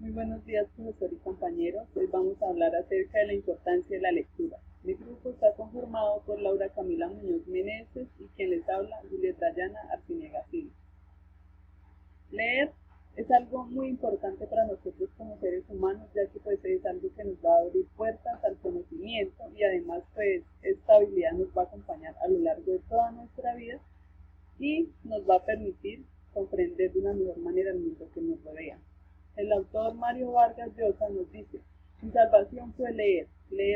Muy buenos días, profesor y compañeros. Hoy vamos a hablar acerca de la importancia de la lectura. Mi grupo está conformado por Laura Camila Muñoz Meneses y quien les habla, Juliet Dayana Arciniega Silva. Leer es algo muy importante para nosotros como seres humanos, ya que pues es algo que nos va a abrir puertas al conocimiento y además pues esta habilidad nos va a acompañar a lo largo de toda nuestra vida y nos va a permitir comprender de una mejor manera el mundo que nos rodea. El autor Mario Vargas Llosa nos dice: mi salvación fue leer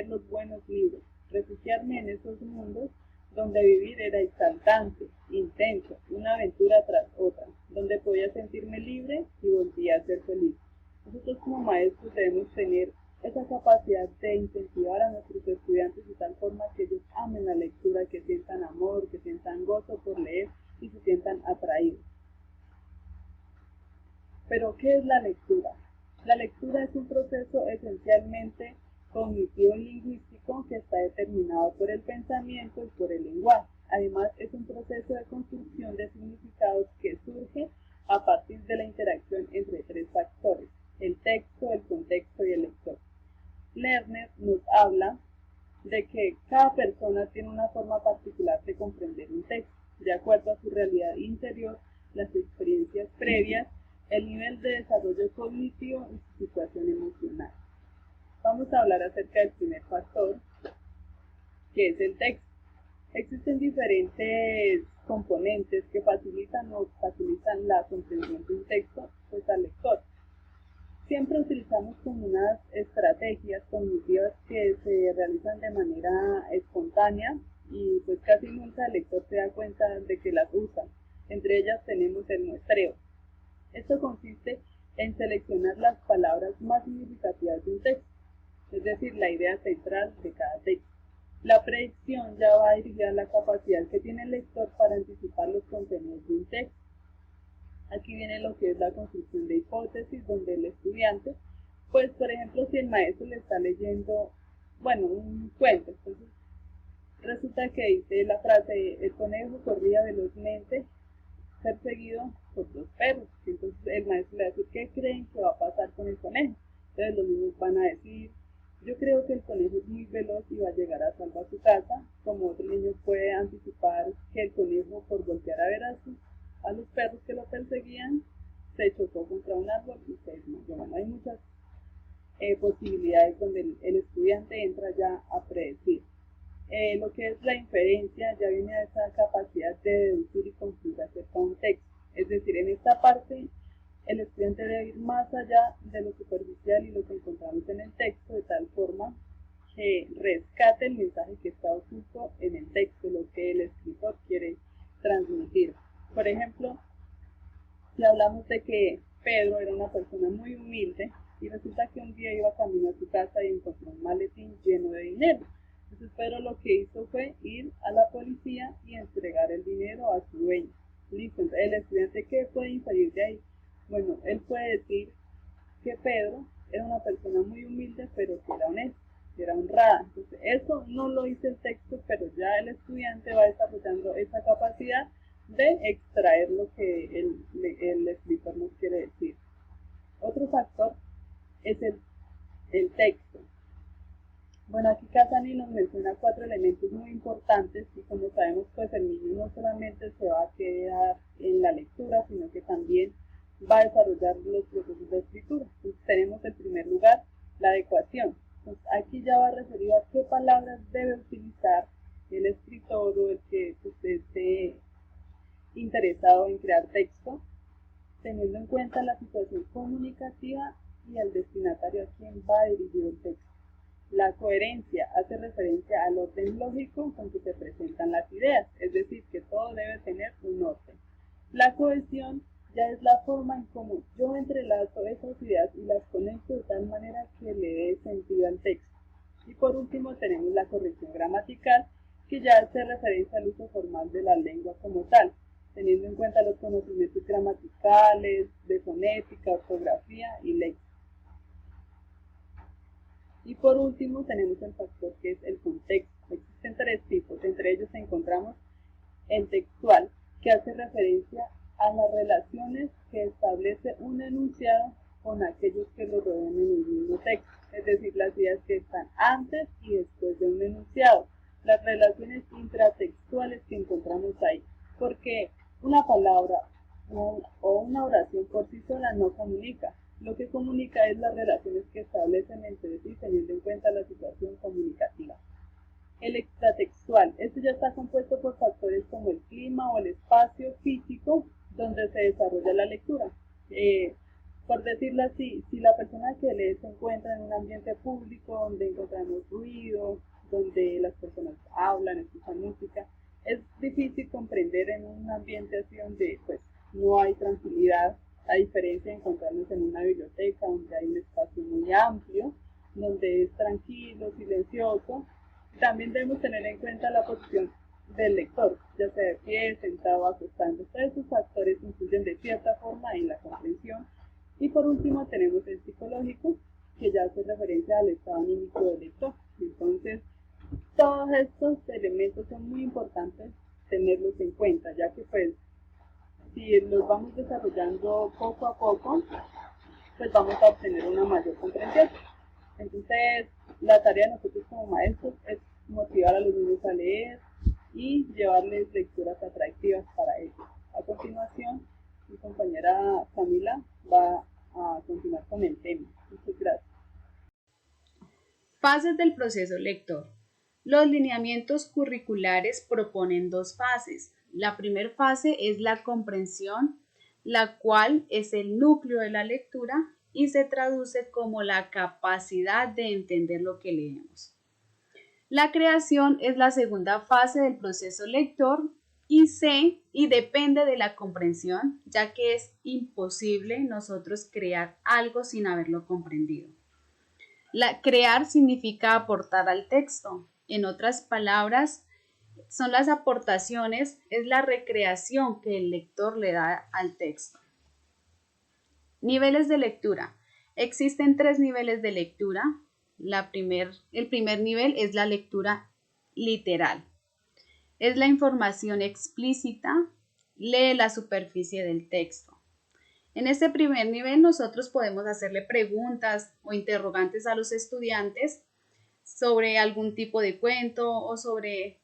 los buenos libros, refugiarme en esos mundos donde vivir era exaltante, intenso, una aventura tras otra, donde podía sentirme libre y volvía a ser feliz. Nosotros como maestros debemos tener esa capacidad de incentivar a nuestros estudiantes de tal forma que ellos amen la lectura, que sientan amor, que sientan gozo por leer y se sientan atraídos. Pero, ¿qué es la lectura? La lectura es un proceso esencialmente cognitivo y lingüístico que está determinado por el pensamiento y por el lenguaje. Además, es un proceso de construcción de significados que surge a partir de la interacción entre tres factores: el texto, el contexto y el lector. Lerner nos habla de que cada persona tiene una forma particular de comprender un texto, de acuerdo a su realidad interior, las experiencias previas, el nivel de desarrollo cognitivo y su situación emocional. Vamos a hablar acerca del primer factor, que es el texto. Existen diferentes componentes que facilitan o obstaculizan la comprensión de un texto pues, al lector. Siempre utilizamos como unas estrategias cognitivas que se realizan de manera espontánea y pues casi nunca el lector se da cuenta de que las usa. Entre ellas tenemos el muestreo. Esto consiste en seleccionar las palabras más significativas de un texto, es decir, la idea central de cada texto. La predicción ya va dirigida a la capacidad que tiene el lector para anticipar los contenidos de un texto. Aquí viene lo que es la construcción de hipótesis, donde el estudiante, pues por ejemplo, si el maestro le está leyendo, bueno, un cuento, entonces resulta que dice la frase: el conejo corría velozmente perseguido por dos perros. Entonces el maestro le va a decir: ¿qué creen que va a pasar con el conejo? Entonces los niños van a decir: yo creo que el conejo es muy veloz y va a llegar a salvo a su casa. Como otro niño puede anticipar que el conejo, por voltear a ver a los perros que lo perseguían, se chocó contra un árbol y se desmayó. Bueno, hay muchas posibilidades donde el estudiante entra ya a predecir. Lo que es la inferencia ya viene a esa capacidad de deducir y concluir acerca de un texto. Es decir, en esta parte el estudiante debe ir más allá de lo superficial y lo que encontramos en el texto, de tal forma que rescate el mensaje que está oculto en el texto, lo que el escritor quiere transmitir. Por ejemplo, si hablamos de que Pedro era una persona muy humilde y resulta que un día iba camino a su casa y encontró un maletín lleno de dinero. Entonces Pedro lo que hizo fue ir a la policía y entregar el dinero a su dueño. Listo, entonces el estudiante, ¿qué puede inferir de ahí? Bueno, él puede decir que Pedro era una persona muy humilde, pero que era honesta, que era honrada. Entonces, eso no lo dice el texto, pero ya el estudiante va desarrollando esa capacidad de extraer lo que el escritor nos quiere decir. Otro factor es el texto. Bueno, aquí Casani nos menciona 4 elementos muy importantes y como sabemos, pues el niño no solamente se va a quedar en la lectura, sino que también va a desarrollar los procesos de escritura. Entonces tenemos en primer lugar la adecuación. Entonces, aquí ya va referido a qué palabras debe utilizar el escritor o el que esté interesado en crear texto, teniendo en cuenta la situación comunicativa y al destinatario a quien va dirigido el texto. La coherencia hace referencia al orden lógico con que se presentan las ideas, es decir, que todo debe tener un orden. La cohesión ya es la forma en cómo yo entrelazo esas ideas y las conecto de tal manera que le dé sentido al texto. Y por último tenemos la corrección gramatical, que ya hace referencia al uso formal de la lengua como tal, teniendo en cuenta los conocimientos gramaticales, de fonética, ortografía y léxico. Y por último tenemos el factor que es el contexto. Existen 3 tipos, entre ellos encontramos el textual, que hace referencia a las relaciones que establece un enunciado con aquellos que lo Lo que comunica es las relaciones que establecen entre sí teniendo en cuenta la situación comunicativa. El extratextual. Este ya está compuesto por factores como el clima o el espacio físico donde se desarrolla la lectura. Por decirlo así, si la persona que lee se encuentra en un ambiente público donde encontramos ruido, donde las personas hablan, escuchan música, es difícil comprender en un ambiente así donde pues no hay tranquilidad, a diferencia de encontrarnos en una biblioteca donde hay un espacio muy amplio, donde es tranquilo, silencioso. También debemos tener en cuenta la posición del lector, ya sea de pie, sentado, acostando. Todos estos factores influyen de cierta forma en la comprensión. Y por último tenemos el psicológico, que ya hace referencia al estado anímico del lector. Entonces, todos estos elementos son muy importantes tenerlos en cuenta, ya que pues si los vamos desarrollando poco a poco, pues vamos a obtener una mayor comprensión. Entonces, la tarea de nosotros como maestros es motivar a los niños a leer y llevarles lecturas atractivas para ellos. A continuación, mi compañera Camila va a continuar con el tema. Muchas gracias. Fases del proceso lector. Los lineamientos curriculares proponen dos fases. La primera fase es la comprensión, la cual es el núcleo de la lectura y se traduce como la capacidad de entender lo que leemos. La creación es la segunda fase del proceso lector y depende de la comprensión, ya que es imposible nosotros crear algo sin haberlo comprendido. Crear significa aportar al texto. En otras palabras, son las aportaciones, es la recreación que el lector le da al texto. Niveles de lectura. Existen 3 niveles de lectura. El primer nivel es la lectura literal. Es la información explícita, lee la superficie del texto. En este primer nivel nosotros podemos hacerle preguntas o interrogantes a los estudiantes sobre algún tipo de cuento o sobre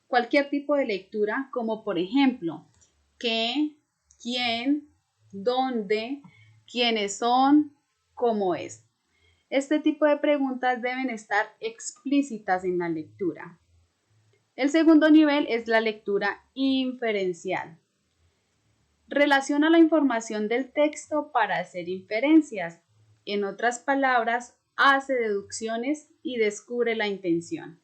cualquier tipo de lectura, como por ejemplo, qué, quién, dónde, quiénes son, cómo es. Este tipo de preguntas deben estar explícitas en la lectura. El segundo nivel es la lectura inferencial. Relaciona la información del texto para hacer inferencias. En otras palabras, hace deducciones y descubre la intención.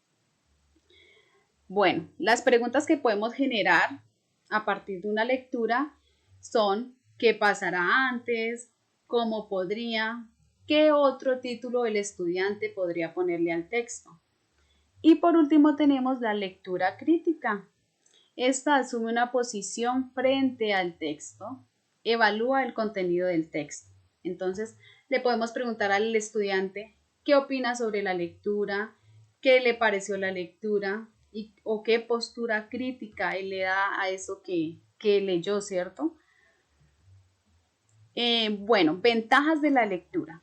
Bueno, las preguntas que podemos generar a partir de una lectura son ¿qué pasará antes? ¿Cómo podría? ¿Qué otro título el estudiante podría ponerle al texto? Y por último tenemos la lectura crítica. Esta asume una posición frente al texto, evalúa el contenido del texto. Entonces, le podemos preguntar al estudiante qué opina sobre la lectura, qué le pareció la lectura o qué postura crítica él le da a eso que leyó, ¿cierto? Bueno, ventajas de la lectura.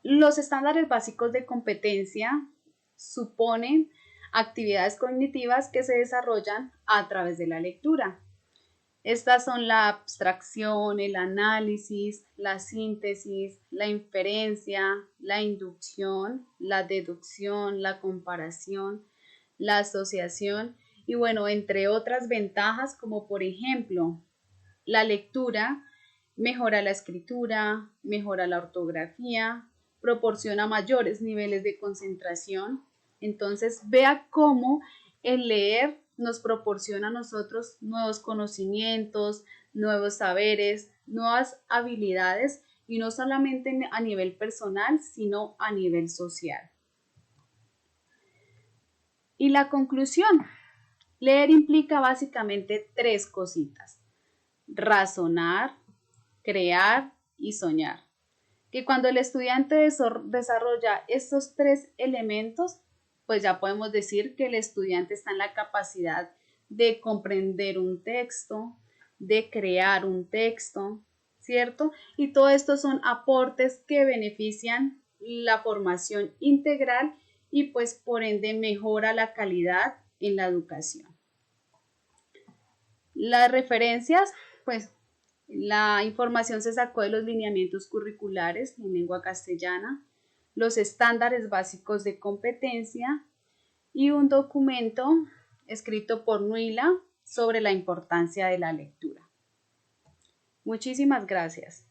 Los estándares básicos de competencia suponen actividades cognitivas que se desarrollan a través de la lectura. Estas son la abstracción, el análisis, la síntesis, la inferencia, la inducción, la deducción, la comparación, la asociación y bueno, entre otras ventajas como por ejemplo, la lectura mejora la escritura, mejora la ortografía, proporciona mayores niveles de concentración. Entonces, vea cómo el leer nos proporciona a nosotros nuevos conocimientos, nuevos saberes, nuevas habilidades y no solamente a nivel personal, sino a nivel social. Y la conclusión, leer implica básicamente 3 cositas: razonar, crear y soñar. Que cuando el estudiante desarrolla estos 3 elementos, pues ya podemos decir que el estudiante está en la capacidad de comprender un texto, de crear un texto, ¿cierto? Y todo esto son aportes que benefician la formación integral y pues por ende mejora la calidad en la educación. Las referencias, pues La información se sacó de los lineamientos curriculares en lengua castellana, los estándares básicos de competencia y un documento escrito por Nuila sobre la importancia de la lectura. Muchísimas gracias.